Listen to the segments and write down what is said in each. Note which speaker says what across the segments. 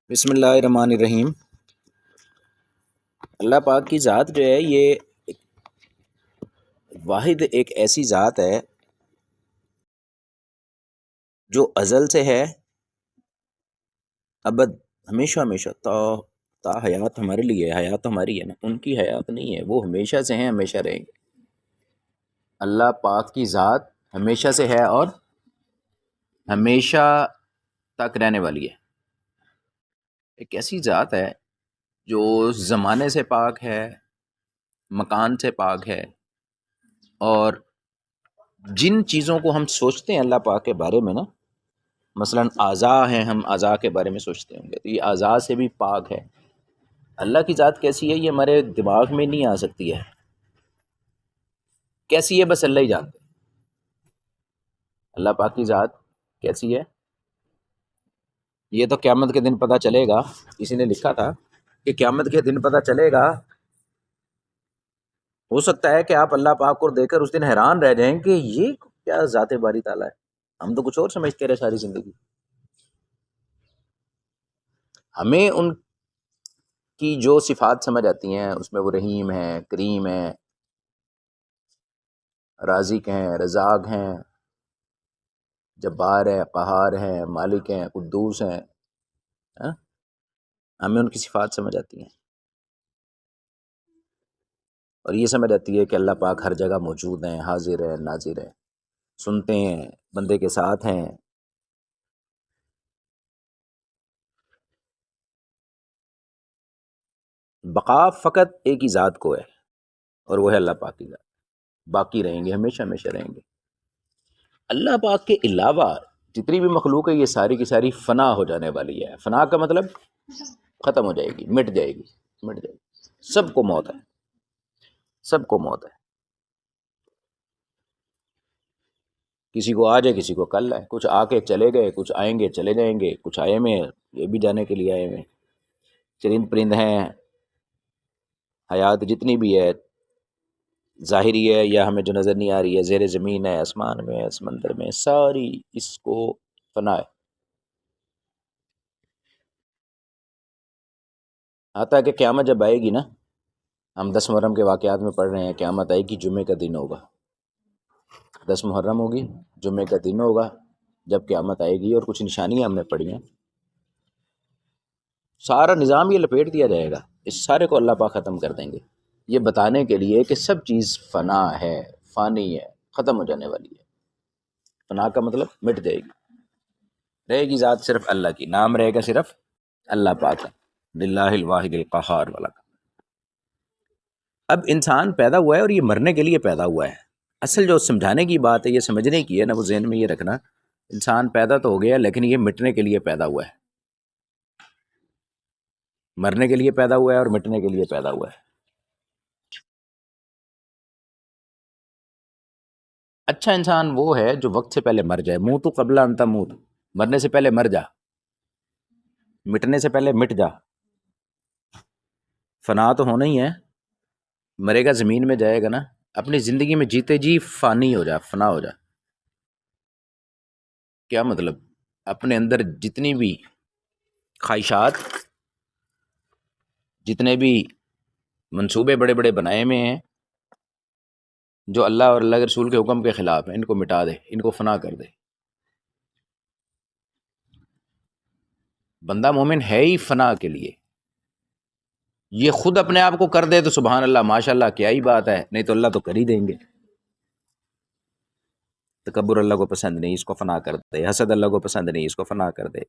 Speaker 1: بسم اللہ الرحمن الرحیم۔ اللہ پاک کی ذات جو ہے یہ واحد ایک ایسی ذات ہے جو ازل سے ہے، ابد، ہمیشہ ہمیشہ تا حیات ہمارے لیے ہے۔ حیات ہماری ہے نا، ان کی حیات نہیں ہے، وہ ہمیشہ سے ہیں، ہمیشہ رہیں گے۔ اللہ پاک کی ذات ہمیشہ سے ہے اور ہمیشہ تک رہنے والی ہے۔ ایک ایسی ذات ہے جو زمانے سے پاک ہے، مکان سے پاک ہے، اور جن چیزوں کو ہم سوچتے ہیں اللہ پاک کے بارے میں نا، مثلا اعضاء ہیں، ہم اعضاء کے بارے میں سوچتے ہوں گے تو یہ اعضاء سے بھی پاک ہے۔ اللہ کی ذات کیسی ہے یہ ہمارے دماغ میں نہیں آ سکتی ہے، کیسی ہے بس اللہ ہی جانتے ہیں۔ اللہ پاک کی ذات کیسی ہے یہ تو قیامت کے دن پتہ چلے گا۔ کسی نے لکھا تھا کہ قیامت کے دن پتہ چلے گا۔ ہو سکتا ہے کہ آپ اللہ پاک کو دیکھ کر اس دن حیران رہ جائیں کہ یہ کیا ذات باری تعالیٰ ہے، ہم تو کچھ اور سمجھتے رہے ساری زندگی۔ ہمیں ان کی جو صفات سمجھ آتی ہیں اس میں وہ رحیم ہیں، کریم ہیں، رازق ہیں، رزاق ہیں، جبار ہیں، قہار ہیں، مالک ہیں، قدوس ہیں، ہاں؟ ہمیں ان کی صفات سمجھ آتی ہیں، اور یہ سمجھ آتی ہے کہ اللہ پاک ہر جگہ موجود ہیں، حاضر ہیں، ناظر ہیں، سنتے ہیں، بندے کے ساتھ ہیں۔ بقا فقط ایک ہی ذات کو ہے، اور وہ ہے اللہ پاک کی ذات۔ باقی رہیں گے، ہمیشہ ہمیشہ رہیں گے۔ اللہ پاک کے علاوہ جتنی بھی مخلوق ہے یہ ساری کی ساری فنا ہو جانے والی ہے۔ فنا کا مطلب ختم ہو جائے گی، مٹ جائے گی، مٹ جائے گی۔ سب کو موت ہے، سب کو موت ہے۔ کسی کو آج ہے، کسی کو کل ہے، کچھ آ کے چلے گئے، کچھ آئیں گے چلے جائیں گے، کچھ آئے میں یہ بھی جانے کے لیے آئے میں۔ چرند پرند ہیں، حیات جتنی بھی ہے، ظاہری ہے یا ہمیں جو نظر نہیں آ رہی ہے، زیر زمین ہے، آسمان میں ہے، سمندر میں، ساری اس کو فنا ہے۔ آتا کہ قیامت جب آئے گی نا، ہم 10 محرم کے واقعات میں پڑھ رہے ہیں، قیامت آئے گی، جمعے کا دن ہوگا، 10 محرم ہوگی، جمعے کا دن ہوگا جب قیامت آئے گی، اور کچھ نشانیاں ہم نے پڑھی ہیں۔ سارا نظام یہ لپیٹ دیا جائے گا، اس سارے کو اللہ پاک ختم کر دیں گے، یہ بتانے کے لیے کہ سب چیز فنا ہے، فانی ہے، ختم ہو جانے والی ہے۔ فنا کا مطلب مٹ جائے گی، رہے گی ذات صرف اللہ کی، نام رہے گا صرف اللہ پاک کا، للہ الواحد القہار والا۔ اب انسان پیدا ہوا ہے اور یہ مرنے کے لیے پیدا ہوا ہے۔ اصل جو سمجھانے کی بات ہے، یہ سمجھنے کی ہے نا، وہ ذہن میں یہ رکھنا، انسان پیدا تو ہو گیا لیکن یہ مٹنے کے لیے پیدا ہوا ہے، مرنے کے لیے پیدا ہوا ہے اور مٹنے کے لیے پیدا ہوا ہے۔ اچھا انسان وہ ہے جو وقت سے پہلے مر جائے، موت قبل ان تموت، مرنے سے پہلے مر جا، مٹنے سے پہلے مٹ جا۔ فنا تو ہونا ہی ہے، مرے گا زمین میں جائے گا نا، اپنی زندگی میں جیتے جی فانی ہو جا، فنا ہو جا۔ کیا مطلب؟ اپنے اندر جتنی بھی خواہشات، جتنے بھی منصوبے بڑے بڑے بنائے ہوئے ہیں جو اللہ اور اللہ کے رسول کے حکم کے خلاف ہیں، ان کو مٹا دے، ان کو فنا کر دے۔ بندہ مومن ہے ہی فنا کے لیے، یہ خود اپنے آپ کو کر دے تو سبحان اللہ، ماشاء اللہ، کیا ہی بات ہے، نہیں تو اللہ تو کر ہی دیں گے۔ تکبر اللہ کو پسند نہیں، اس کو فنا کر دے۔ حسد اللہ کو پسند نہیں، اس کو فنا کر دے۔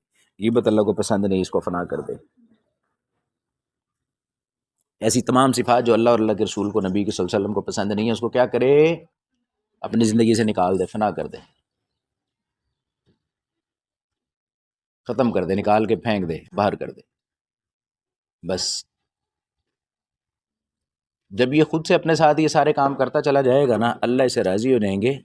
Speaker 1: غیبت اللہ کو پسند نہیں، اس کو فنا کر دے۔ ایسی تمام صفات جو اللہ اور اللہ کے رسول کو، نبی کے صلی اللہ علیہ وسلم کو پسند نہیں ہے، اس کو کیا کرے؟ اپنی زندگی سے نکال دے، فنا کر دے، ختم کر دے، نکال کے پھینک دے، باہر کر دے۔ بس جب یہ خود سے اپنے ساتھ یہ سارے کام کرتا چلا جائے گا نا، اللہ اسے راضی ہو جائیں گے۔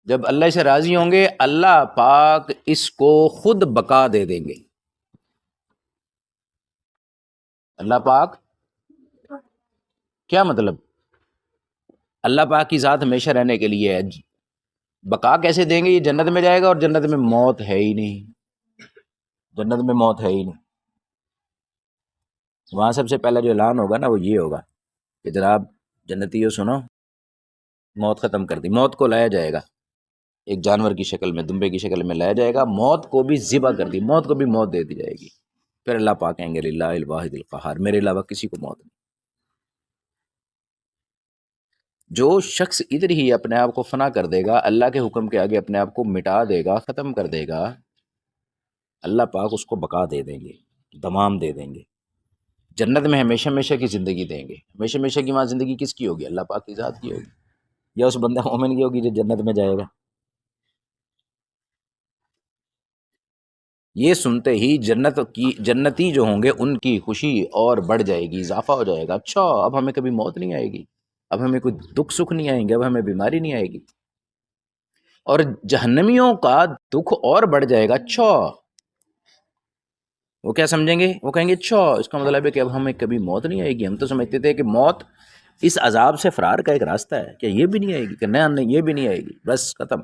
Speaker 1: جب اللہ اسے راضی ہوں گے، اللہ پاک اس کو خود بقا دے دیں گے۔ اللہ پاک کیا مطلب؟ اللہ پاک کی ذات ہمیشہ رہنے کے لیے ہے، بقا کیسے دیں گے؟ یہ جنت میں جائے گا اور جنت میں موت ہے ہی نہیں، جنت میں موت ہے ہی نہیں۔ وہاں سب سے پہلا جو اعلان ہوگا نا وہ یہ ہوگا کہ جناب جنتیوں سنو، موت ختم کر دی۔ موت کو لایا جائے گا ایک جانور کی شکل میں، دمبے کی شکل میں لایا جائے گا، موت کو بھی ذبح کر دی، موت کو بھی موت دے دی جائے گی۔ پھر اللہ پاک کہیں گے للہ الواحد القہار، میرے علاوہ کسی کو موت نہیں۔ جو شخص ادھر ہی اپنے آپ کو فنا کر دے گا، اللہ کے حکم کے آگے اپنے آپ کو مٹا دے گا، ختم کر دے گا، اللہ پاک اس کو بقا دے دیں گے، دوام دے دیں گے، جنت میں ہمیشہ ہمیشہ کی زندگی دیں گے۔ ہمیشہ ہمیشہ کی وہاں زندگی کس کی ہوگی؟ اللہ پاک کی ذات کی ہوگی، یا اس بندہ مومن کی ہوگی جو جنت میں جائے گا۔ یہ سنتے ہی جنتی جو ہوں گے ان کی خوشی اور بڑھ جائے گی، اضافہ ہو جائے گا۔ اچھا اب ہمیں کبھی موت نہیں آئے گی، اب ہمیں کوئی دکھ سکھ نہیں آئیں گے، اب ہمیں بیماری نہیں آئے گی۔ اور جہنمیوں کا دکھ اور بڑھ جائے گا۔ اچھا وہ کیا سمجھیں گے؟ وہ کہیں گے اچھا اس کا مطلب ہے کہ اب ہمیں کبھی موت نہیں آئے گی۔ ہم تو سمجھتے تھے کہ موت اس عذاب سے فرار کا ایک راستہ ہے، کہ یہ بھی نہیں آئے گی، کہ نہیں یہ بھی نہیں آئے گی، بس ختم،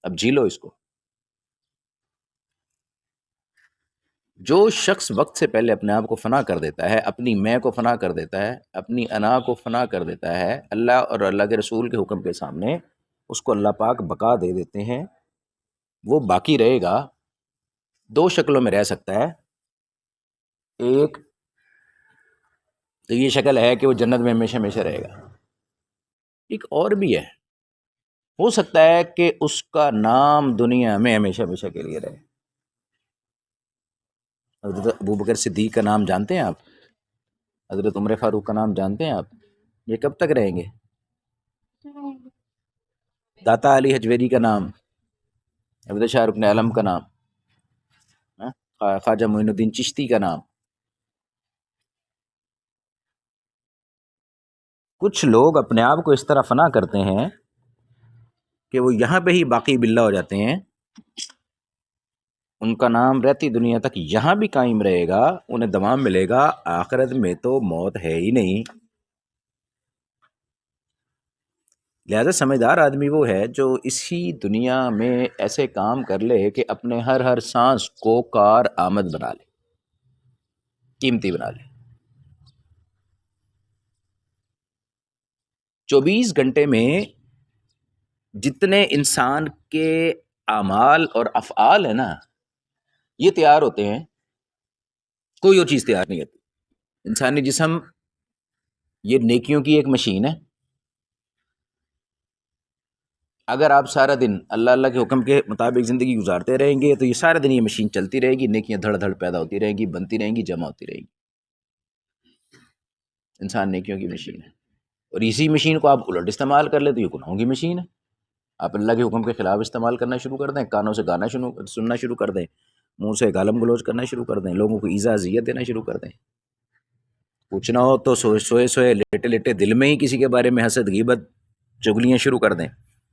Speaker 1: اب جی لو اس کو۔ جو شخص وقت سے پہلے اپنے آپ کو فنا کر دیتا ہے، اپنی میں کو فنا کر دیتا ہے، اپنی انا کو فنا کر دیتا ہے، اللہ اور اللہ کے رسول کے حکم کے سامنے اس کو اللہ پاک بقا دے دیتے ہیں۔ وہ باقی رہے گا، دو شکلوں میں رہ سکتا ہے۔ ایک تو یہ شکل ہے کہ وہ جنت میں ہمیشہ ہمیشہ رہے گا، ایک اور بھی ہے، ہو سکتا ہے کہ اس کا نام دنیا میں ہمیشہ ہمیشہ کے لیے رہے۔ حضرت ابوبکر صدیق کا نام جانتے ہیں آپ؟ حضرت عمر فاروق کا نام جانتے ہیں آپ؟ یہ کب تک رہیں گے؟ داتا علی حجویری کا نام، حضرت شاہ رکن عالم کا نام، خواجہ معین الدین چشتی کا نام۔ کچھ لوگ اپنے آپ کو اس طرح فنا کرتے ہیں کہ وہ یہاں پہ ہی باقی باللہ ہو جاتے ہیں، ان کا نام رہتی دنیا تک یہاں بھی قائم رہے گا، انہیں دوام ملے گا، آخرت میں تو موت ہے ہی نہیں۔ لہذا سمجھدار آدمی وہ ہے جو اسی دنیا میں ایسے کام کر لے کہ اپنے ہر سانس کو کار آمد بنا لے، قیمتی بنا لے۔ 24 گھنٹے میں جتنے انسان کے اعمال اور افعال ہیں نا، یہ تیار ہوتے ہیں، کوئی اور چیز تیار نہیں ہوتی۔ انسانی جسم یہ نیکیوں کی ایک مشین ہے، اگر آپ سارا دن اللہ اللہ کے حکم کے مطابق زندگی گزارتے رہیں گے تو یہ سارا دن یہ مشین چلتی رہے گی، نیکیاں دھڑ دھڑ پیدا ہوتی رہیں گی، بنتی رہیں گی، جمع ہوتی رہیں گی۔ انسان نیکیوں کی مشین ہے، اور اسی مشین کو آپ الٹ استعمال کر لیں تو یہ گناہوں کی مشین ہے۔ آپ اللہ کے حکم کے خلاف استعمال کرنا شروع کر دیں، کانوں سے گانا سننا شروع کر دیں، منہ سے گالم گلوچ کرنا شروع کر دیں، لوگوں کو ایذا اذیت دینا شروع کر دیں، پوچھنا ہو تو سوئے لیٹے لیٹے دل میں ہی کسی کے بارے میں حسد غیبت چغلیاں شروع کر دیں،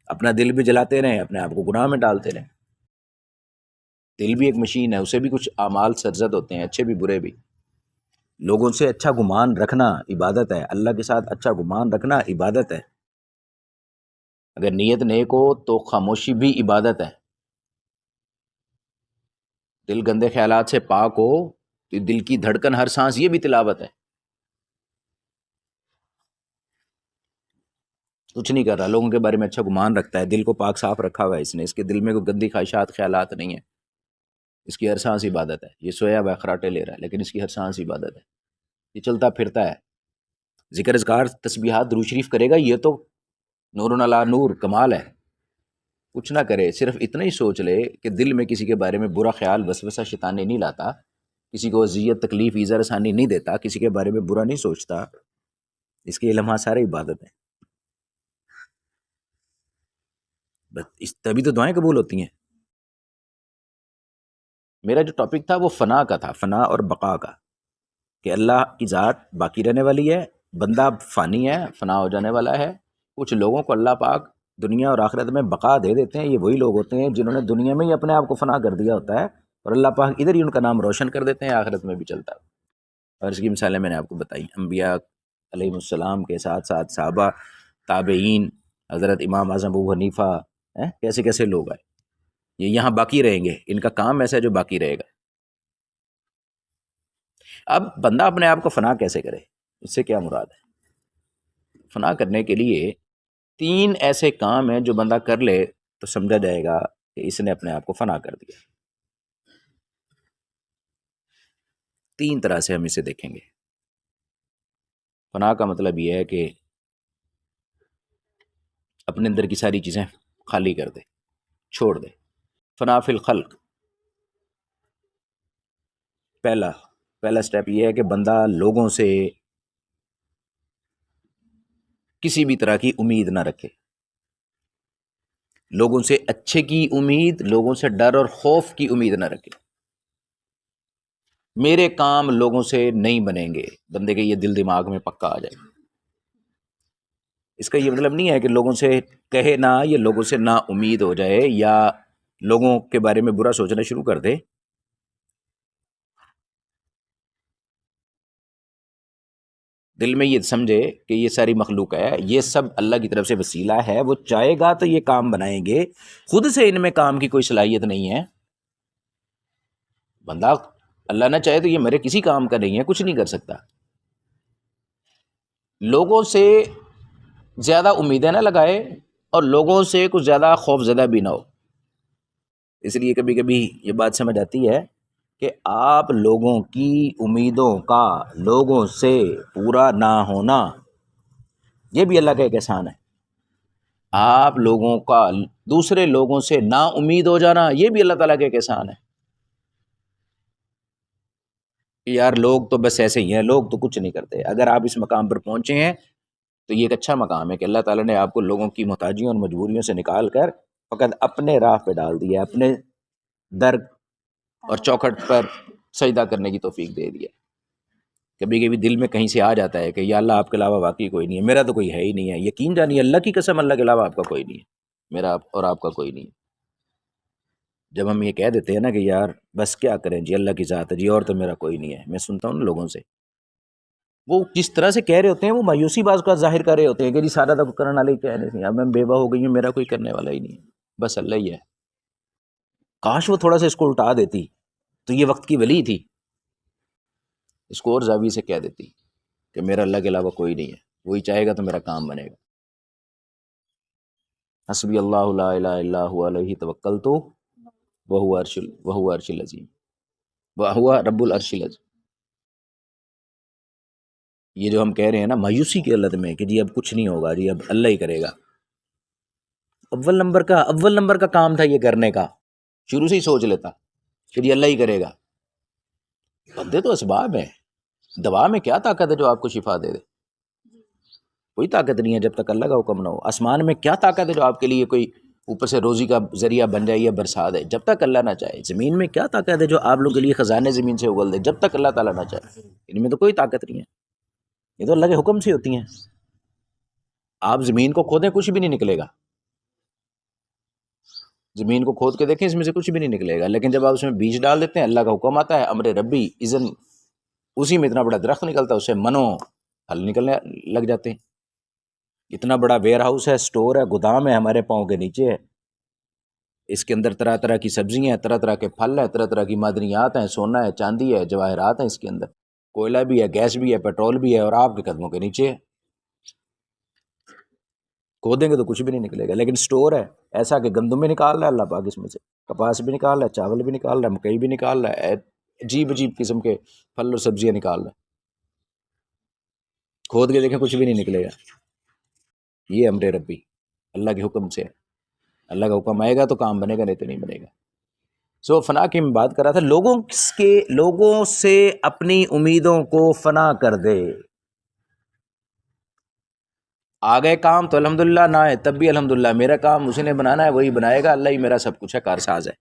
Speaker 1: اپنا دل بھی جلاتے رہیں، اپنے آپ کو گناہ میں ڈالتے رہیں۔ دل بھی ایک مشین ہے، اسے بھی کچھ اعمال سرزد ہوتے ہیں، اچھے بھی برے بھی۔ لوگوں سے اچھا گمان رکھنا عبادت ہے، اللہ کے ساتھ اچھا گمان رکھنا عبادت ہے۔ اگر نیت نیک ہو تو خاموشی بھی عبادت ہے۔ دل گندے خیالات سے پاک ہو تو دل کی دھڑکن ہر سانس یہ بھی تلاوت ہے۔ کچھ نہیں کر رہا، لوگوں کے بارے میں اچھا گمان رکھتا ہے، دل کو پاک صاف رکھا ہوا ہے اس نے، اس کے دل میں کوئی گندی خواہشات خیالات نہیں ہیں، اس کی ہر سانس عبادت ہے۔ یہ سویا ہوا خراٹے لے رہا ہے لیکن اس کی ہر سانس عبادت ہے، یہ چلتا پھرتا ہے، ذکر اذکار تسبیحات درود شریف کرے گا، یہ تو نور علی نور کمال ہے۔ کچھ نہ کرے، صرف اتنا ہی سوچ لے کہ دل میں کسی کے بارے میں برا خیال وسوسہ شیطانی نہیں لاتا، کسی کو اذیت تکلیف ایذا رسانی نہیں دیتا، کسی کے بارے میں برا نہیں سوچتا، اس کے لمحہ سارے عبادت ہیں۔ بس تبھی تو دعائیں قبول ہوتی ہیں۔ میرا جو ٹاپک تھا وہ فنا کا تھا، فنا اور بقا کا، کہ اللہ کی ذات باقی رہنے والی ہے، بندہ فانی ہے، فنا ہو جانے والا ہے۔ کچھ لوگوں کو اللہ پاک دنیا اور آخرت میں بقا دے دیتے ہیں، یہ وہی لوگ ہوتے ہیں جنہوں نے دنیا میں ہی اپنے آپ کو فنا کر دیا ہوتا ہے، اور اللہ پاک ادھر ہی ان کا نام روشن کر دیتے ہیں، آخرت میں بھی چلتا ہے۔ اور اس کی مثالیں میں نے آپ کو بتائی، انبیاء علیہ السلام کے ساتھ ساتھ صحابہ، تابعین، حضرت امام اعظم ابو حنیفہ، کیسے کیسے لوگ آئے، یہ یہاں باقی رہیں گے، ان کا کام ایسا ہے جو باقی رہے گا۔ اب بندہ اپنے آپ کو فنا کیسے کرے، اس سے کیا مراد ہے؟ فنا کرنے کے لیے 3 ایسے کام ہیں جو بندہ کر لے تو سمجھا جائے گا کہ اس نے اپنے آپ کو فنا کر دیا۔ 3 طرح سے ہم اسے دیکھیں گے۔ فنا کا مطلب یہ ہے کہ اپنے اندر کی ساری چیزیں خالی کر دے، چھوڑ دے۔ فنا فی الخلق، پہلا سٹیپ یہ ہے کہ بندہ لوگوں سے کسی بھی طرح کی امید نہ رکھے، لوگوں سے اچھے کی امید، لوگوں سے ڈر اور خوف کی امید نہ رکھے۔ میرے کام لوگوں سے نہیں بنیں گے، بندے کے یہ دل دماغ میں پکا آ جائے۔ اس کا یہ مطلب نہیں ہے کہ لوگوں سے کہے نہ، یا لوگوں سے نا امید ہو جائے، یا لوگوں کے بارے میں برا سوچنا شروع کر دے۔ دل میں یہ سمجھے کہ یہ ساری مخلوق ہے، یہ سب اللہ کی طرف سے وسیلہ ہے، وہ چاہے گا تو یہ کام بنائیں گے، خود سے ان میں کام کی کوئی صلاحیت نہیں ہے۔ بندہ اللہ نہ چاہے تو یہ میرے کسی کام کا نہیں ہے، کچھ نہیں کر سکتا۔ لوگوں سے زیادہ امیدیں نہ لگائے اور لوگوں سے کچھ زیادہ خوف زدہ بھی نہ ہو۔ اس لیے کبھی کبھی یہ بات سمجھ آتی ہے کہ آپ لوگوں کی امیدوں کا لوگوں سے پورا نہ ہونا، یہ بھی اللہ کا ایک احسان ہے۔ آپ لوگوں کا دوسرے لوگوں سے نا امید ہو جانا، یہ بھی اللہ تعالیٰ کا ایک احسان ہے۔ یار لوگ تو بس ایسے ہی ہیں، لوگ تو کچھ نہیں کرتے۔ اگر آپ اس مقام پر پہنچے ہیں تو یہ ایک اچھا مقام ہے کہ اللہ تعالیٰ نے آپ کو لوگوں کی محتاجیوں اور مجبوریوں سے نکال کر فقط اپنے راہ پہ ڈال دیا، اپنے در اور چوکھٹ پر سجدہ کرنے کی توفیق دے دیا۔ کبھی کبھی دل میں کہیں سے آ جاتا ہے کہ یا اللہ آپ کے علاوہ واقعی کوئی نہیں ہے، میرا تو کوئی ہے ہی نہیں ہے۔ یقین جانیے اللہ کی قسم، اللہ کے علاوہ آپ کا کوئی نہیں ہے، میرا اور آپ کا کوئی نہیں ہے۔ جب ہم یہ کہہ دیتے ہیں نا کہ یار بس کیا کریں جی، اللہ کی ذات ہے جی، اور تو میرا کوئی نہیں ہے، میں سنتا ہوں نا لوگوں سے، وہ جس طرح سے کہہ رہے ہوتے ہیں وہ مایوسی بعض کا ظاہر کر رہے ہوتے ہیں کہ جی سارا تو کرنے والے ہی کہہ رہے ہیں، اب میں بیوہ ہو گئی ہوں، میرا کوئی کرنے والا ہی نہیں ہے، بس اللہ ہی ہے۔ کاش وہ تھوڑا سا اس کو الٹا دیتی تو یہ وقت کی ولی تھی، اس کو اور زاویے سے کہہ دیتی کہ میرا اللہ کے علاوہ کوئی نہیں ہے، وہی چاہے گا تو میرا کام بنے گا۔ حسبی اللہ لا الہ الا هو علیہ توکلت وہو عرش العظیم وہو رب العرش العظیم۔ یہ جو ہم کہہ رہے ہیں نا مایوسی کی حالت میں کہ جی اب کچھ نہیں ہوگا جی، اب اللہ ہی کرے گا، اول نمبر کا کام تھا یہ کرنے کا، شروع سے ہی سوچ لیتا کہ جی اللہ ہی کرے گا۔ بندے تو اسباب ہیں، دوا میں کیا طاقت ہے جو آپ کو شفا دے دے؟ کوئی طاقت نہیں ہے جب تک اللہ کا حکم نہ ہو۔ آسمان میں کیا طاقت ہے جو آپ کے لیے کوئی اوپر سے روزی کا ذریعہ بن جائے یا برسات ہے؟ جب تک اللہ نہ چاہے۔ زمین میں کیا طاقت ہے جو آپ لوگوں کے لیے خزانے زمین سے اگل دے؟ جب تک اللہ تعالیٰ نہ چاہے، ان میں تو کوئی طاقت نہیں ہے، یہ تو اللہ کے حکم سے ہوتی ہیں۔ آپ زمین کو کھودیں کچھ بھی نہیں نکلے گا، زمین کو کھود کے دیکھیں اس میں سے کچھ بھی نہیں نکلے گا، لیکن جب آپ اس میں بیج ڈال دیتے ہیں، اللہ کا حکم آتا ہے، امر ربی اذن، اسی میں اتنا بڑا درخت نکلتا ہے، اسے منو پھل نکلنے لگ جاتے ہیں۔ اتنا بڑا ویئر ہاؤس ہے، سٹور ہے، گودام ہے، ہمارے پاؤں کے نیچے ہے، اس کے اندر طرح طرح کی سبزیاں ہیں، طرح طرح کے پھل ہیں، طرح طرح کی معدنیات ہیں، سونا ہے، چاندی ہے، جواہرات ہیں، اس کے اندر کوئلہ بھی ہے، گیس بھی ہے، پیٹرول بھی ہے، اور آپ کے قدموں کے نیچے ہے۔ کھودیں گے تو کچھ بھی نہیں نکلے گا، لیکن سٹور ہے ایسا کہ گندم بھی نکال رہا ہے اللہ پاک، اس میں سے کپاس بھی نکال رہا ہے، چاول بھی نکال رہا ہے، مکئی بھی نکال رہا ہے، عجیب عجیب قسم کے پھل اور سبزیاں نکال رہا ہے، کھود کے دیکھیں کچھ بھی نہیں نکلے گا۔ یہ امر ربی اللہ کے حکم سے ہے، اللہ کا حکم آئے گا تو کام بنے گا، نہیں تو نہیں بنے گا۔ سو فنا کی میں بات کر رہا تھا، لوگوں سے اپنی امیدوں کو فنا کر دے۔ آ گئے کام تو الحمدللہ، نہ ہے تب بھی الحمدللہ، میرا کام اسی نے بنانا ہے، وہی بنائے گا، اللہ ہی میرا سب کچھ ہے، کارساز ہے۔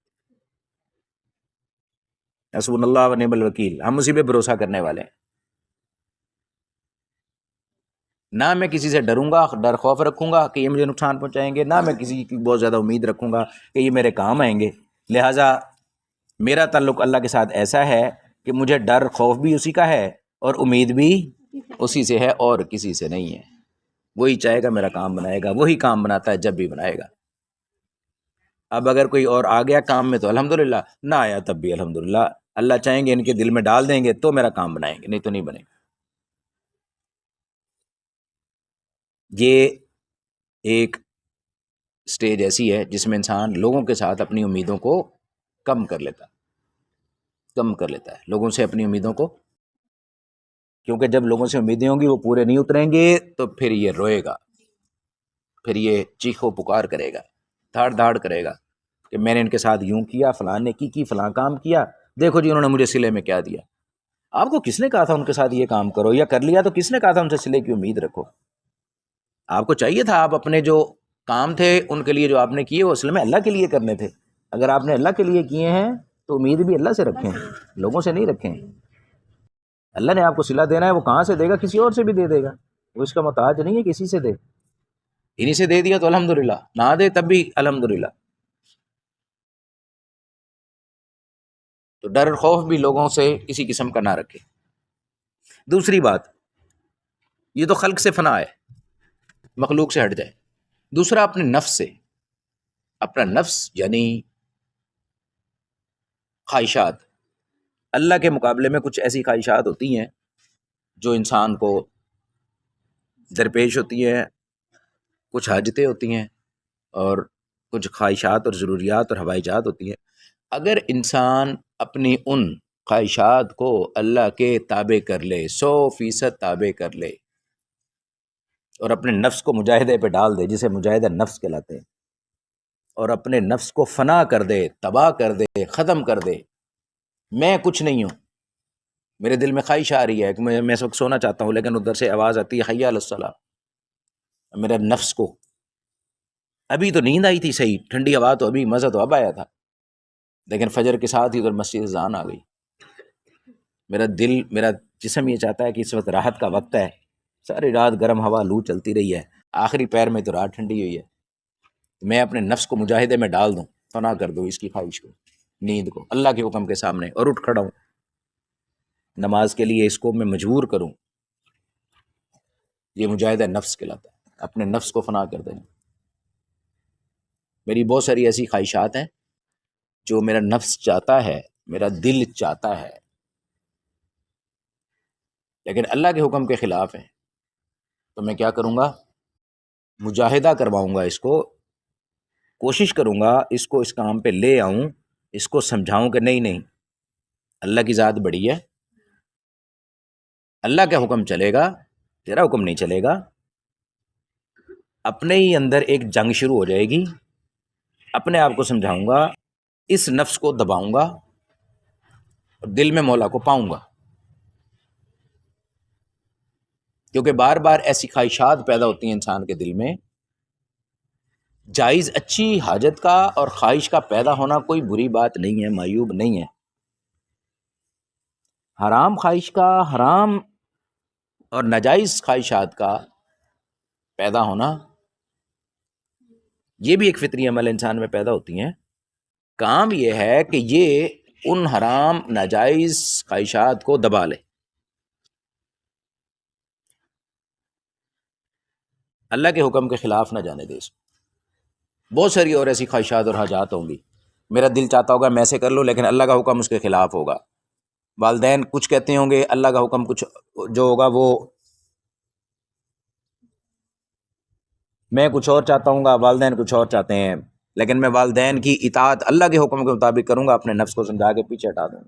Speaker 1: حسبنا اللہ و نعم الوکیل، ہم اسی پہ بھروسہ کرنے والے ہیں۔ نہ میں کسی سے ڈروں گا، ڈر خوف رکھوں گا کہ یہ مجھے نقصان پہنچائیں گے، نہ میں کسی کی بہت زیادہ امید رکھوں گا کہ یہ میرے کام آئیں گے۔ لہٰذا میرا تعلق اللہ کے ساتھ ایسا ہے کہ مجھے ڈر خوف بھی اسی کا ہے اور امید بھی اسی سے ہے، اور کسی سے نہیں ہے۔ وہی چاہے گا میرا کام بنائے گا، وہی کام بناتا ہے جب بھی بنائے گا۔ اب اگر کوئی اور آ گیا کام میں تو الحمدللہ، نہ آیا تب بھی الحمدللہ، اللہ چاہیں گے ان کے دل میں ڈال دیں گے تو میرا کام بنائیں گے، نہیں تو نہیں بنے گا۔ یہ ایک سٹیج ایسی ہے جس میں انسان لوگوں کے ساتھ اپنی امیدوں کو کم کر لیتا ہے لوگوں سے اپنی امیدوں کو، کیونکہ جب لوگوں سے امیدیں ہوں گی وہ پورے نہیں اتریں گے تو پھر یہ روئے گا، پھر یہ چیخو پکار کرے گا، دھاڑ دھاڑ کرے گا کہ میں نے ان کے ساتھ یوں کیا، فلاں نے کی فلاں کام کیا، دیکھو جی انہوں نے مجھے صلے میں کیا دیا۔ آپ کو کس نے کہا تھا ان کے ساتھ یہ کام کرو، یا کر لیا تو کس نے کہا تھا ان سے صلے کی امید رکھو؟ آپ کو چاہیے تھا آپ اپنے جو کام تھے ان کے لیے جو آپ نے کیے وہ اصل میں اللہ کے لیے کرنے تھے۔ اگر آپ نے اللہ کے لیے کیے ہیں تو امید بھی اللہ سے رکھیں، لوگوں سے نہیں رکھیں۔ اللہ نے آپ کو صلہ دینا ہے، وہ کہاں سے دے گا؟ کسی اور سے بھی دے دے گا، وہ اس کا محتاج نہیں ہے کسی سے دے، انہی سے دے دیا تو الحمدللہ، نہ دے تب بھی الحمدللہ۔ تو ڈر اور خوف بھی لوگوں سے کسی قسم کا نہ رکھے۔ دوسری بات، یہ تو خلق سے فنا ہے، مخلوق سے ہٹ جائے۔ دوسرا اپنے نفس سے، اپنا نفس یعنی خواہشات، اللہ کے مقابلے میں کچھ ایسی خواہشات ہوتی ہیں جو انسان کو درپیش ہوتی ہیں، کچھ حاجتیں ہوتی ہیں اور کچھ خواہشات اور ضروریات اور حوائجات ہوتی ہیں۔ اگر انسان اپنی ان خواہشات کو اللہ کے تابع کر لے، 100% تابع کر لے، اور اپنے نفس کو مجاہدے پہ ڈال دے، جسے مجاہدہ نفس کہلاتے ہیں، اور اپنے نفس کو فنا کر دے، تباہ کر دے، ختم کر دے، میں کچھ نہیں ہوں، میرے دل میں خواہش آ رہی ہے کہ میں اس وقت سونا چاہتا ہوں لیکن ادھر سے آواز آتی ہے حی علی الصلاۃ، میرے نفس کو ابھی تو نیند آئی تھی صحیح، ٹھنڈی ہوا تو ابھی، مزہ تو اب آیا تھا، لیکن فجر کے ساتھ ہی ادھر مسجد اذان آ گئی، میرا دل، میرا جسم یہ چاہتا ہے کہ اس وقت راحت کا وقت ہے، ساری رات گرم ہوا لو چلتی رہی ہے، آخری پیر میں تو رات ٹھنڈی ہوئی ہے، میں اپنے نفس کو مجاہدے میں ڈال دوں، فنا کر دوں اس کی خواہش کو، نیند کو، اللہ کے حکم کے سامنے، اور اٹھ کھڑا ہوں نماز کے لیے، اس کو میں مجبور کروں، یہ مجاہدہ نفس کہلاتا ہے، اپنے نفس کو فنا کر دینا۔ میری بہت ساری ایسی خواہشات ہیں جو میرا نفس چاہتا ہے، میرا دل چاہتا ہے، لیکن اللہ کے حکم کے خلاف ہے، تو میں کیا کروں گا؟ مجاہدہ کرواؤں گا، اس کو کوشش کروں گا، اس کو اس کام پہ لے آؤں، اس کو سمجھاؤں کہ نہیں نہیں، اللہ کی ذات بڑی ہے، اللہ کا حکم چلے گا، تیرا حکم نہیں چلے گا۔ اپنے ہی اندر ایک جنگ شروع ہو جائے گی، اپنے آپ کو سمجھاؤں گا، اس نفس کو دباؤں گا اور دل میں مولا کو پاؤں گا، کیونکہ بار بار ایسی خواہشات پیدا ہوتی ہیں انسان کے دل میں۔ جائز اچھی حاجت کا اور خواہش کا پیدا ہونا کوئی بری بات نہیں ہے، معیوب نہیں ہے۔ حرام خواہش کا، حرام اور ناجائز خواہشات کا پیدا ہونا، یہ بھی ایک فطری عمل انسان میں پیدا ہوتی ہیں۔ کام یہ ہے کہ یہ ان حرام ناجائز خواہشات کو دبا لے، اللہ کے حکم کے خلاف نہ جانے دے اس کو۔ بہت ساری اور ایسی خواہشات اور حاجات ہوں گی، میرا دل چاہتا ہوگا میں ایسے کر لوں، لیکن اللہ کا حکم اس کے خلاف ہوگا۔ والدین کچھ کہتے ہوں گے، اللہ کا حکم کچھ جو ہوگا وہ، میں کچھ اور چاہتا ہوں گا، والدین کچھ اور چاہتے ہیں، لیکن میں والدین کی اطاعت اللہ کے حکم کے مطابق کروں گا، اپنے نفس کو سمجھا کے پیچھے ہٹا دوں گا۔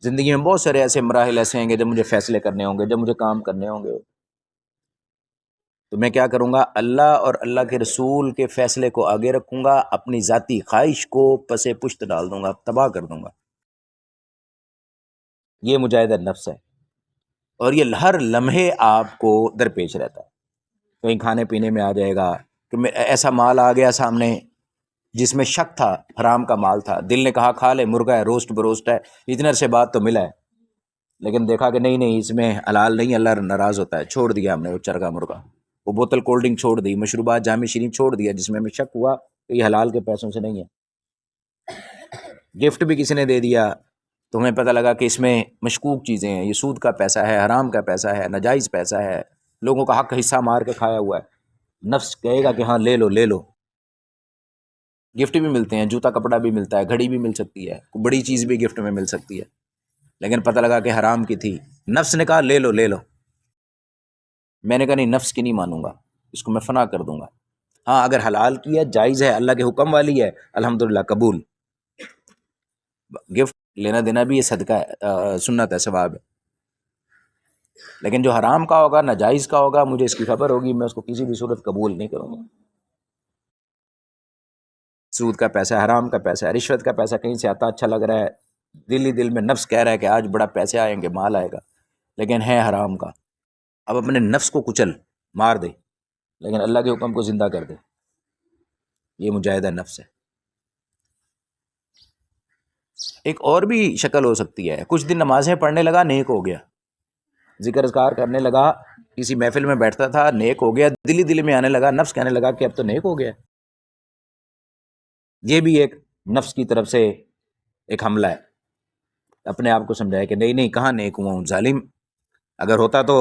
Speaker 1: زندگی میں بہت سارے ایسے مراحل ایسے ہیں گے جب مجھے فیصلے کرنے ہوں گے، جب مجھے کام کرنے ہوں گے، تو میں کیا کروں گا؟ اللہ اور اللہ کے رسول کے فیصلے کو آگے رکھوں گا، اپنی ذاتی خواہش کو پسے پشت ڈال دوں گا، تباہ کر دوں گا۔ یہ مجاہدہ نفس ہے، اور یہ ہر لمحے آپ کو درپیش رہتا ہے۔ کہیں کھانے پینے میں آ جائے گا کہ ایسا مال آ گیا سامنے جس میں شک تھا، حرام کا مال تھا، دل نے کہا کھا لے، مرغا ہے، روسٹ بروسٹ ہے، اتنے سے بات تو ملا ہے، لیکن دیکھا کہ نہیں نہیں، اس میں حلال نہیں، اللہ ناراض ہوتا ہے، چھوڑ دیا ہم نے وہ چرگا مرغا، وہ بوتل کولڈ ڈرنک چھوڑ دی، مشروبات جامع شیرین چھوڑ دیا، جس میں ہمیں شک ہوا کہ یہ حلال کے پیسوں سے نہیں ہے۔ گفٹ بھی کسی نے دے دیا تو ہمیں پتہ لگا کہ اس میں مشکوک چیزیں ہیں، یہ سود کا پیسہ ہے، حرام کا پیسہ ہے، ناجائز پیسہ ہے، لوگوں کا حق حصہ مار کے کھایا ہوا ہے، نفس کہے گا کہ ہاں لے لو لے لو. گفٹ بھی ملتے ہیں، جوتا کپڑا بھی ملتا ہے، گھڑی بھی مل سکتی ہے، کوئی بڑی چیز بھی گفٹ میں مل سکتی ہے، لیکن پتہ لگا کہ حرام کی تھی. نفس نے کہا لے لو لے لو. میں نے کہا نہیں، نفس کی نہیں مانوں گا، اس کو میں فنا کر دوں گا. ہاں اگر حلال کی ہے، جائز ہے، اللہ کے حکم والی ہے، الحمدللہ قبول. گفٹ لینا دینا بھی یہ صدقہ ہے، سنت ہے، ثواب ہے. لیکن جو حرام کا ہوگا، ناجائز کا ہوگا، مجھے اس کی خبر ہوگی، میں اس کو کسی بھی صورت قبول نہیں کروں گا. سود کا پیسہ، حرام کا پیسہ، رشوت کا پیسہ کہیں سے آتا اچھا لگ رہا ہے، دل ہی دل میں نفس کہہ رہا ہے کہ آج بڑا پیسے آئیں گے، مال آئے گا، لیکن ہے حرام کا. اب اپنے نفس کو کچل، مار دے، لیکن اللہ کے حکم کو زندہ کر دے. یہ مجاہدہ نفس ہے. ایک اور بھی شکل ہو سکتی ہے، کچھ دن نمازیں پڑھنے لگا، نیک ہو گیا، ذکر اذکار کرنے لگا، کسی محفل میں بیٹھتا تھا، نیک ہو گیا، دل ہی دل میں آنے لگا، نفس کہنے لگا کہ اب تو نیک ہو گیا. یہ بھی ایک نفس کی طرف سے ایک حملہ ہے. اپنے آپ کو سمجھایا کہ نہیں نہیں، کہاں نیک ہوا ہوں، ظالم. اگر ہوتا تو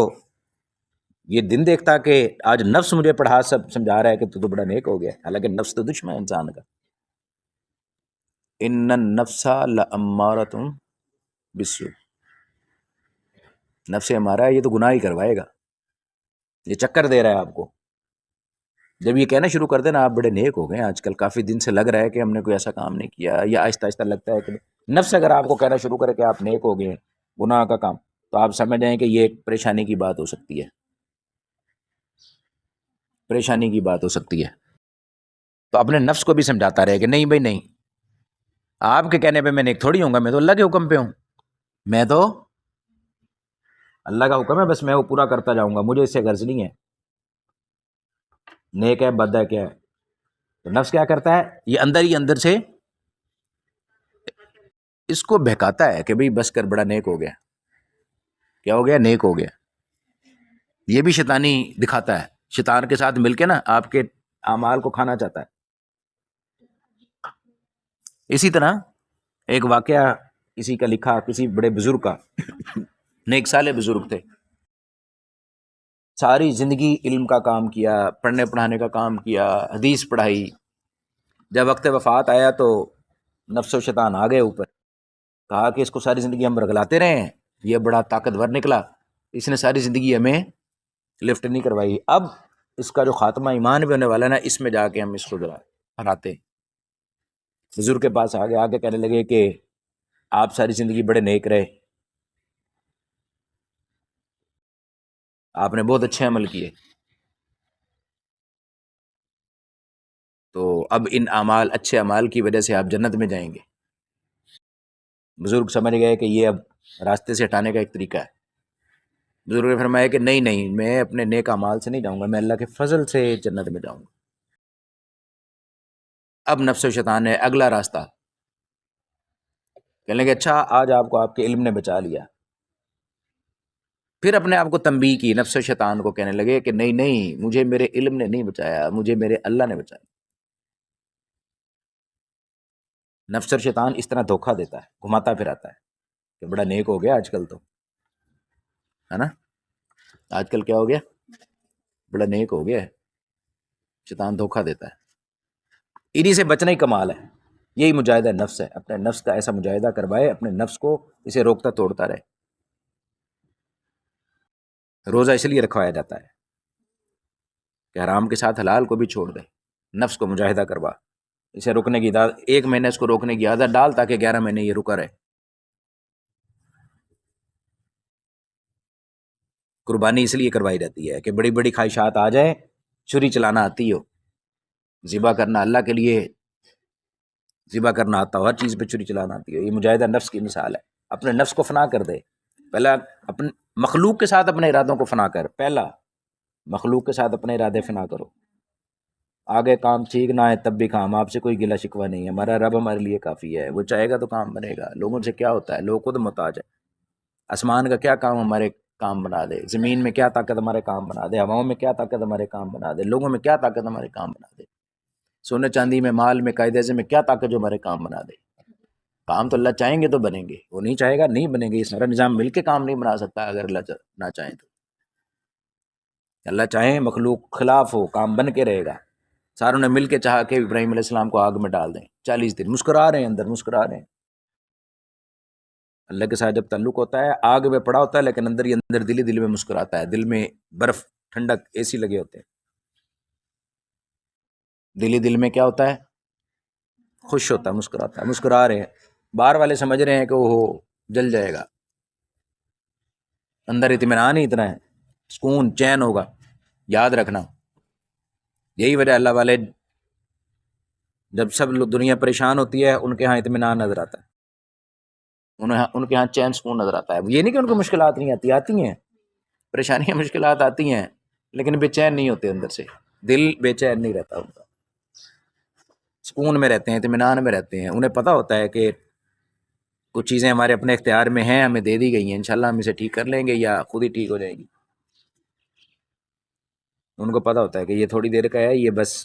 Speaker 1: یہ دن دیکھتا کہ آج نفس مجھے پڑھا سب سمجھا رہا ہے کہ تو بڑا نیک ہو گیا، حالانکہ نفس تو دشمن ہے انسان کا. ان النفس لامارۃ بالسوء، نفس ہمارا ہے، یہ تو گناہ ہی کروائے گا، یہ چکر دے رہا ہے آپ کو. جب یہ کہنا شروع کر دے نا آپ بڑے نیک ہو گئے، آج کل کافی دن سے لگ رہا ہے کہ ہم نے کوئی ایسا کام نہیں کیا، یا آہستہ آہستہ لگتا ہے کہ نفس اگر آپ کو کہنا شروع کرے کہ آپ نیک ہو گئے گناہ کا کام، تو آپ سمجھ جائیں کہ یہ ایک پریشانی کی بات ہو سکتی ہے، پریشانی کی بات ہو سکتی ہے. تو اپنے نفس کو بھی سمجھاتا رہے کہ نہیں بھائی نہیں، آپ کے کہنے پہ میں نیک تھوڑی ہوں گا، میں تو اللہ کے حکم پہ ہوں، میں تو اللہ کا حکم ہے، بس میں وہ پورا کرتا جاؤں گا، مجھے اس سے غرض نہیں ہے نیک ہے بد ہے کیا ہے. تو نفس کیا کرتا ہے، یہ اندر ہی اندر سے اس کو بہکاتا ہے کہ بھئی بس کر، بڑا نیک ہو گیا. کیا ہو گیا؟ نیک ہو گیا. یہ بھی شیطانی دکھاتا ہے، شیطان کے ساتھ مل کے نا آپ کے اعمال کو کھانا چاہتا ہے. اسی طرح ایک واقعہ کسی کا لکھا، کسی بڑے بزرگ کا، نیک صالح بزرگ تھے، ساری زندگی علم کا کام کیا، پڑھنے پڑھانے کا کام کیا، حدیث پڑھائی. جب وقت وفات آیا تو نفس و شیطان آ گئے اوپر، کہا کہ اس کو ساری زندگی ہم رگلاتے رہے ہیں، یہ بڑا طاقتور نکلا، اس نے ساری زندگی ہمیں لفٹ نہیں کروائی، اب اس کا جو خاتمہ ایمان بھی ہونے والا ہے نا، اس میں جا کے ہم اس کو ذرا ہراتے. بزرگ کے پاس آگے کہنے لگے کہ آپ ساری زندگی بڑے نیک رہے، آپ نے بہت اچھے عمل کیے، تو اب ان اعمال، اچھے اعمال کی وجہ سے آپ جنت میں جائیں گے. بزرگ سمجھ گئے کہ یہ اب راستے سے ہٹانے کا ایک طریقہ ہے. بزرگ نے فرمایا کہ نہیں نہیں، میں اپنے نیک اعمال سے نہیں جاؤں گا، میں اللہ کے فضل سے جنت میں جاؤں گا. اب نفس و شیطان نے اگلا راستہ کہنے لگے اچھا آج آپ کو آپ کے علم نے بچا لیا. پھر اپنے آپ کو تنبیہ کی، نفس و شیطان کو کہنے لگے کہ نہیں نہیں، مجھے میرے علم نے نہیں بچایا، مجھے میرے اللہ نے بچایا. نفس اور شیطان اس طرح دھوکہ دیتا ہے، گھماتا پھراتا ہے کہ بڑا نیک ہو گیا آج کل تو، ہے نا، آج کل کیا ہو گیا، بڑا نیک ہو گیا ہے. شیطان دھوکہ دیتا ہے. انہی سے بچنا ہی کمال ہے، یہی مجاہدہ نفس ہے. اپنے نفس کا ایسا مجاہدہ کروائے، اپنے نفس کو اسے روکتا توڑتا رہے. روزہ اس لیے رکھوایا جاتا ہے کہ حرام کے ساتھ حلال کو بھی چھوڑ دے، نفس کو مجاہدہ کروا، اسے روکنے کی عادت، 1 مہینے اس کو روکنے کی عادت ڈال تاکہ 11 مہینے یہ رکا رہے. قربانی اس لیے کروائی جاتی ہے کہ بڑی بڑی خواہشات آ جائیں، چھری چلانا آتی ہو، ذبح کرنا اللہ کے لیے، ذبح کرنا آتا ہو، ہر چیز پہ چھری چلانا آتی ہو. یہ مجاہدہ نفس کی مثال ہے. اپنے نفس کو فنا کر دے. پہلا اپنے مخلوق کے ساتھ اپنے ارادوں کو فنا کر، پہلا مخلوق کے ساتھ اپنے ارادے فنا کرو. آگے کام ٹھیک نہ ہے تب بھی کام، آپ سے کوئی گلہ شکوہ نہیں ہے، ہمارا رب ہمارے لیے کافی ہے، وہ چاہے گا تو کام بنے گا. لوگوں سے کیا ہوتا ہے، لوگ خود محتاج ہے. آسمان کا کیا کام ہمارے کام بنا دے، زمین میں کیا طاقت ہمارے کام بنا دے، ہواؤں میں کیا طاقت ہمارے کام بنا دے، لوگوں میں کیا طاقت ہمارے کام بنا دے، سونے چاندی میں، مال میں، قائد اعظم میں کیا طاقت جو ہمارے کام بنا دے. کام تو اللہ چاہیں گے تو بنیں گے، وہ نہیں چاہے گا نہیں بنیں گے. یہ سارا نظام مل کے کام نہیں بنا سکتا اگر اللہ نہ چاہیں تو. اللہ چاہیں مخلوق خلاف ہو، کام بن کے رہے گا. ساروں نے مل کے چاہا کہ ابراہیم علیہ السلام کو آگ میں ڈال دیں، 40 دن مسکرا رہے ہیں، اندر مسکرا رہے ہیں. اللہ کے ساتھ جب تعلق ہوتا ہے، آگ میں پڑا ہوتا ہے لیکن اندر ہی اندر دل ہی دل میں مسکراتا ہے. دل میں برف، ٹھنڈک، اے سی لگے ہوتے ہیں. دل ہی دل میں کیا ہوتا ہے؟ خوش ہوتا ہے، مسکراتا ہے. مسکرا رہے ہیں، باہر والے سمجھ رہے ہیں کہ وہ جل جائے گا، اندر اطمینان ہی اتنا ہے، سکون چین ہوگا. یاد رکھنا، یہی وجہ اللہ والے جب سب لوگ دنیا پریشان ہوتی ہے ان کے ہاں اطمینان نظر آتا ہے، ان کے ہاں چین سکون نظر آتا ہے. یہ نہیں کہ ان کو مشکلات نہیں آتی، آتی ہیں پریشانیاں، مشکلات آتی ہیں، لیکن بے چین نہیں ہوتے اندر سے، دل بے چین نہیں رہتا ان کا، سکون میں رہتے ہیں، اطمینان میں رہتے ہیں. انہیں پتہ ہوتا ہے کہ کچھ چیزیں ہمارے اپنے اختیار میں ہیں، ہمیں دے دی گئی ہیں، انشاءاللہ ہم اسے ٹھیک کر لیں گے یا خود ہی ٹھیک ہو جائے گی. ان کو پتہ ہوتا ہے کہ یہ تھوڑی دیر کا ہے، یہ بس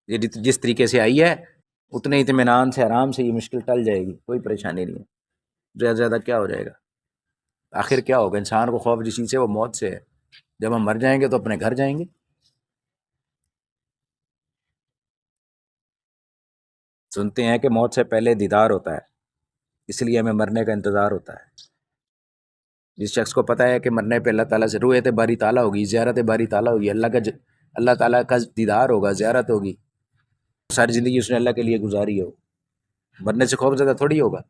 Speaker 1: یہ جس طریقے سے آئی ہے اتنے اطمینان سے آرام سے یہ مشکل ٹل جائے گی، کوئی پریشانی نہیں ہے. زیادہ سے زیادہ کیا ہو جائے گا؟ آخر کیا ہوگا؟ انسان کو خوف جس چیز سے وہ موت سے ہے. جب ہم مر جائیں گے تو اپنے گھر جائیں گے. سنتے ہیں کہ موت سے پہلے دیدار ہوتا ہے، اس لیے ہمیں مرنے کا انتظار ہوتا ہے. جس شخص کو پتہ ہے کہ مرنے پہ اللہ تعالیٰ سے رویت باری تعالیٰ ہوگی، زیارت باری تعالیٰ ہوگی، اللہ تعالیٰ کا دیدار ہوگا، زیارت ہوگی، ساری زندگی اس نے اللہ کے لیے گزاری ہو، مرنے سے خوف زیادہ تھوڑی ہوگا،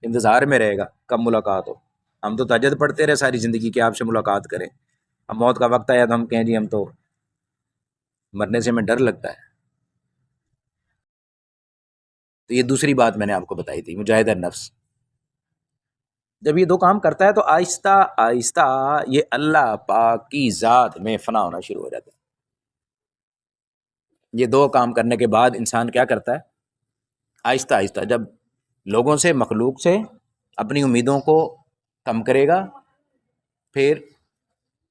Speaker 1: انتظار میں رہے گا کب ملاقات ہو. ہم تو تہجد پڑھتے رہے ساری زندگی کہ آپ سے ملاقات کریں، اب موت کا وقت آیا تو ہم کہیں جی ہم تو مرنے سے ہمیں ڈر لگتا ہے. تو یہ دوسری بات میں نے آپ کو بتائی تھی، مجاہدہ نفس. جب یہ دو کام کرتا ہے تو آہستہ آہستہ یہ اللہ پاک کی ذات میں فنا ہونا شروع ہو جاتا ہے. یہ دو کام کرنے کے بعد انسان کیا کرتا ہے؟ آہستہ آہستہ جب لوگوں سے، مخلوق سے اپنی امیدوں کو کم کرے گا، پھر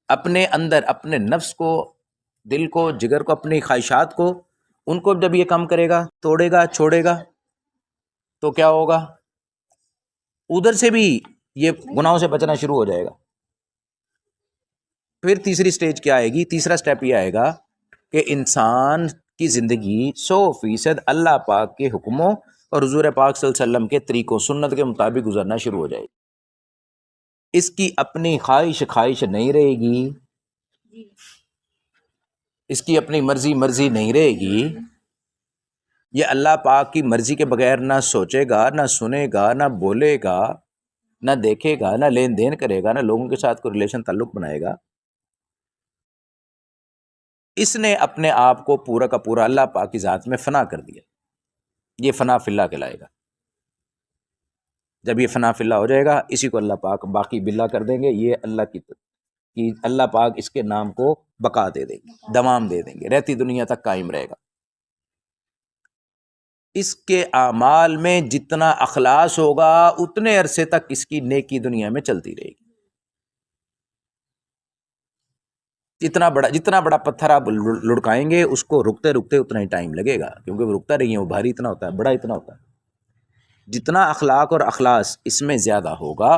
Speaker 1: اپنے اندر اپنے نفس کو، دل کو، جگر کو، اپنی خواہشات کو، ان کو جب یہ کم کرے گا، توڑے گا، چھوڑے گا، تو کیا ہوگا؟ ادھر سے بھی یہ گناہوں سے بچنا شروع ہو جائے گا. پھر تیسری سٹیج کیا آئے گی؟ تیسرا سٹیپ یہ آئے گا کہ انسان کی زندگی 100% اللہ پاک کے حکموں اور حضور پاک صلی اللہ علیہ وسلم کے طریقوں، سنت کے مطابق گزرنا شروع ہو جائے گی. اس کی اپنی خواہش نہیں رہے گی، اس کی اپنی مرضی نہیں رہے گی. یہ اللہ پاک کی مرضی کے بغیر نہ سوچے گا، نہ سنے گا، نہ بولے گا، نہ دیکھے گا، نہ لین دین کرے گا، نہ لوگوں کے ساتھ کوئی ریلیشن تعلق بنائے گا. اس نے اپنے آپ کو پورا کا پورا اللہ پاک کی ذات میں فنا کر دیا. یہ فنا فی اللہ کہلائے گا. جب یہ فنا فی اللہ ہو جائے گا، اسی کو اللہ پاک باقی باللہ کر دیں گے. یہ اللہ پاک اس کے نام کو بقا دے دیں گے، دوام دے دیں گے، رہتی دنیا تک قائم رہے گا. اس کے اعمال میں جتنا اخلاص ہوگا اتنے عرصے تک اس کی نیکی دنیا میں چلتی رہے گی. جتنا بڑا پتھر آپ لڑکائیں گے اس کو رکتے رکتے اتنا ہی ٹائم لگے گا، کیونکہ وہ رکتا نہیں ہے، وہ بھاری اتنا ہوتا ہے، بڑا اتنا ہوتا ہے. جتنا اخلاق اور اخلاص اس میں زیادہ ہوگا،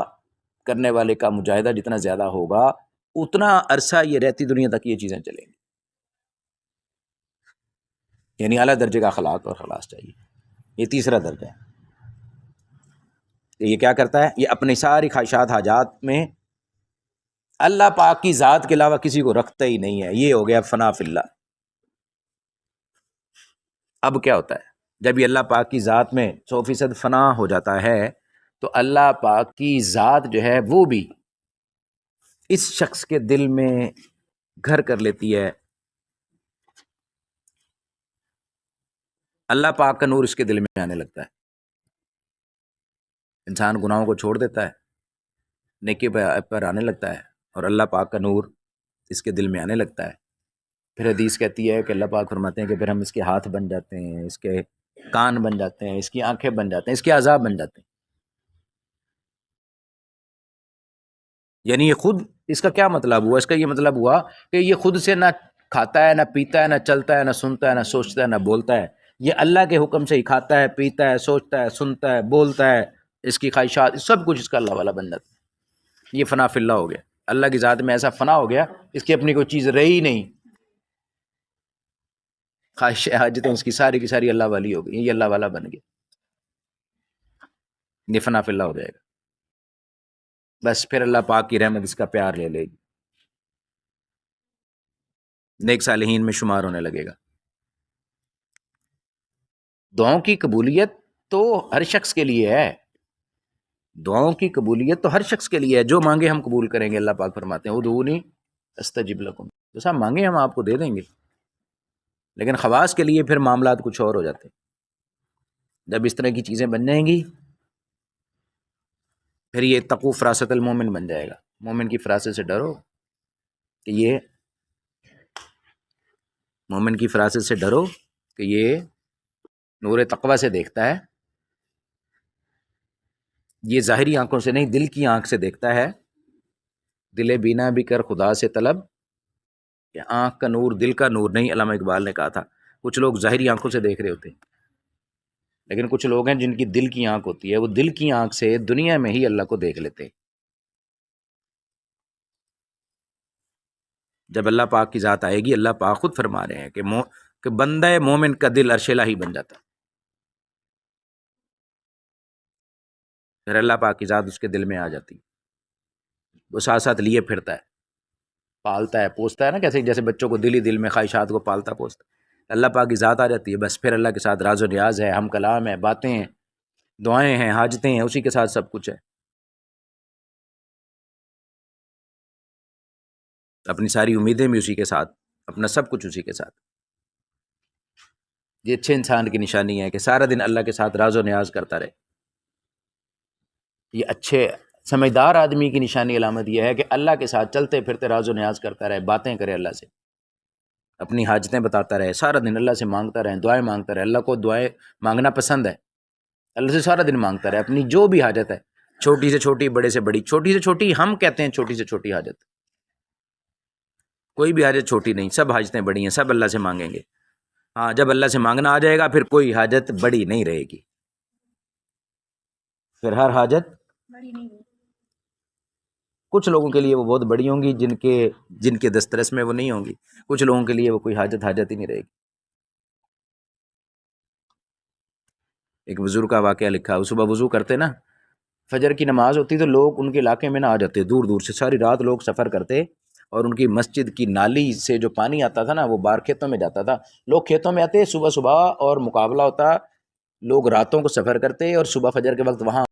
Speaker 1: کرنے والے کا مجاہدہ جتنا زیادہ ہوگا، اتنا عرصہ یہ رہتی دنیا تک یہ چیزیں چلیں گی. یعنی اعلیٰ درجے کا اخلاق اور اخلاص چاہیے. یہ تیسرا درجہ ہے. یہ کیا کرتا ہے؟ یہ اپنی ساری خواہشات، حاجات میں اللہ پاک کی ذات کے علاوہ کسی کو رکھتا ہی نہیں ہے. یہ ہو گیا فنا فی اللہ. اب کیا ہوتا ہے جب یہ اللہ پاک کی ذات میں 100% فنا ہو جاتا ہے تو اللہ پاک کی ذات جو ہے وہ بھی اس شخص کے دل میں گھر کر لیتی ہے. اللہ پاک کا نور اس کے دل میں آنے لگتا ہے. انسان گناہوں کو چھوڑ دیتا ہے، نیکی پر آنے لگتا ہے، اور اللہ پاک کا نور اس کے دل میں آنے لگتا ہے. پھر حدیث کہتی ہے کہ اللہ پاک فرماتے ہیں کہ پھر ہم اس کے ہاتھ بن جاتے ہیں، اس کے کان بن جاتے ہیں، اس کی آنکھیں بن جاتے ہیں، اس کے اعضاء بن جاتے ہیں. یعنی یہ خود، اس کا کیا مطلب ہوا؟ اس کا یہ مطلب ہوا کہ یہ خود سے نہ کھاتا ہے، نہ پیتا ہے، نہ چلتا ہے، نہ سنتا ہے، نہ سوچتا ہے، نہ بولتا ہے. یہ اللہ کے حکم سے ہی کھاتا ہے، پیتا ہے، سوچتا ہے، سنتا ہے، بولتا ہے. اس کی خواہشات سب کچھ اس کا اللہ والا بن جاتا ہے. یہ فنا فی اللہ ہو گیا، اللہ کی ذات میں ایسا فنا ہو گیا اس کی اپنی کوئی چیز رہی نہیں، خواہش حاجتیں اس کی ساری اللہ والی ہو گئی، یہ اللہ والا بن گیا، یہ فنا فی اللہ ہو جائے گا، بس پھر اللہ پاک کی رحمت اس کا پیار لے لے گی، نیک صالحین میں شمار ہونے لگے گا۔ دعاؤں کی قبولیت تو ہر شخص کے لیے ہے، دعاؤں کی قبولیت تو ہر شخص کے لیے ہے، جو مانگے ہم قبول کریں گے۔ اللہ پاک فرماتے ہیں ادعونی استجب لکم، جیسا مانگے ہم آپ کو دے دیں گے، لیکن خواص کے لیے پھر معاملات کچھ اور ہو جاتے ہیں۔ جب اس طرح کی چیزیں بن جائیں گی پھر یہ تقو فراست المومن بن جائے گا، مومن کی فراست سے ڈرو کہ یہ مومن کی فراست سے ڈرو کہ یہ نور تقوی سے دیکھتا ہے، یہ ظاہری آنکھوں سے نہیں دل کی آنکھ سے دیکھتا ہے، دل بینا بھی کر خدا سے طلب، کہ آنکھ کا نور دل کا نور نہیں۔ علامہ اقبال نے کہا تھا کچھ لوگ ظاہری آنکھوں سے دیکھ رہے ہوتے ہیں، لیکن کچھ لوگ ہیں جن کی دل کی آنکھ ہوتی ہے، وہ دل کی آنکھ سے دنیا میں ہی اللہ کو دیکھ لیتے ہیں۔ جب اللہ پاک کی ذات آئے گی، اللہ پاک خود فرما رہے ہیں کہ بندہ مومن کا دل عرش الہی بن جاتا ہے، پھر اللہ پاک کی ذات اس کے دل میں آ جاتی ہے، وہ ساتھ ساتھ لیے پھرتا ہے، پالتا ہے پوستا ہے نا، جیسے بچوں کو دل ہی دل میں خواہشات کو پالتا پوستا، اللہ پاک کی ذات آ جاتی ہے، بس پھر اللہ کے ساتھ راز و نیاز ہے، ہم کلام ہے، باتیں ہیں، دعائیں ہیں، حاجتیں ہیں، اسی کے ساتھ سب کچھ ہے، اپنی ساری امیدیں بھی اسی کے ساتھ، اپنا سب کچھ اسی کے ساتھ۔ یہ اچھے انسان کی نشانی ہے کہ سارا دن اللہ کے ساتھ راز و نیاز کرتا رہے۔ یہ اچھے سمجھدار آدمی کی نشانی علامت یہ ہے کہ اللہ کے ساتھ چلتے پھرتے راز و نیاز کرتا رہے، باتیں کرے اللہ سے، اپنی حاجتیں بتاتا رہے، سارا دن اللہ سے مانگتا رہے، دعائیں مانگتا رہے۔ اللہ کو دعائیں مانگنا پسند ہے، اللہ سے سارا دن مانگتا رہے اپنی جو بھی حاجت ہے، چھوٹی سے چھوٹی، بڑے سے بڑی، چھوٹی سے چھوٹی ہم کہتے ہیں چھوٹی سے چھوٹی حاجت، کوئی بھی حاجت چھوٹی نہیں، سب حاجتیں بڑی ہیں، سب اللہ سے مانگیں گے۔ ہاں جب اللہ سے مانگنا آ جائے گا پھر کوئی حاجت بڑی نہیں رہے گی، پھر ہر حاجت بڑی نہیں ہوگی۔ کچھ لوگوں کے لیے وہ بہت بڑی ہوں گی، جن کے دسترس میں وہ نہیں ہوں گی، کچھ لوگوں کے لیے وہ کوئی حاجت ہی نہیں رہے گی۔ ایک بزرگ کا واقعہ لکھا، وہ صبح وضو کرتے نا، فجر کی نماز ہوتی تو لوگ ان کے علاقے میں نہ آ جاتے، دور دور سے ساری رات لوگ سفر کرتے، اور ان کی مسجد کی نالی سے جو پانی آتا تھا نا وہ باہر کھیتوں میں جاتا تھا، لوگ کھیتوں میں آتے صبح صبح اور مقابلہ ہوتا، لوگ راتوں کو سفر کرتے اور صبح فجر کے وقت وہاں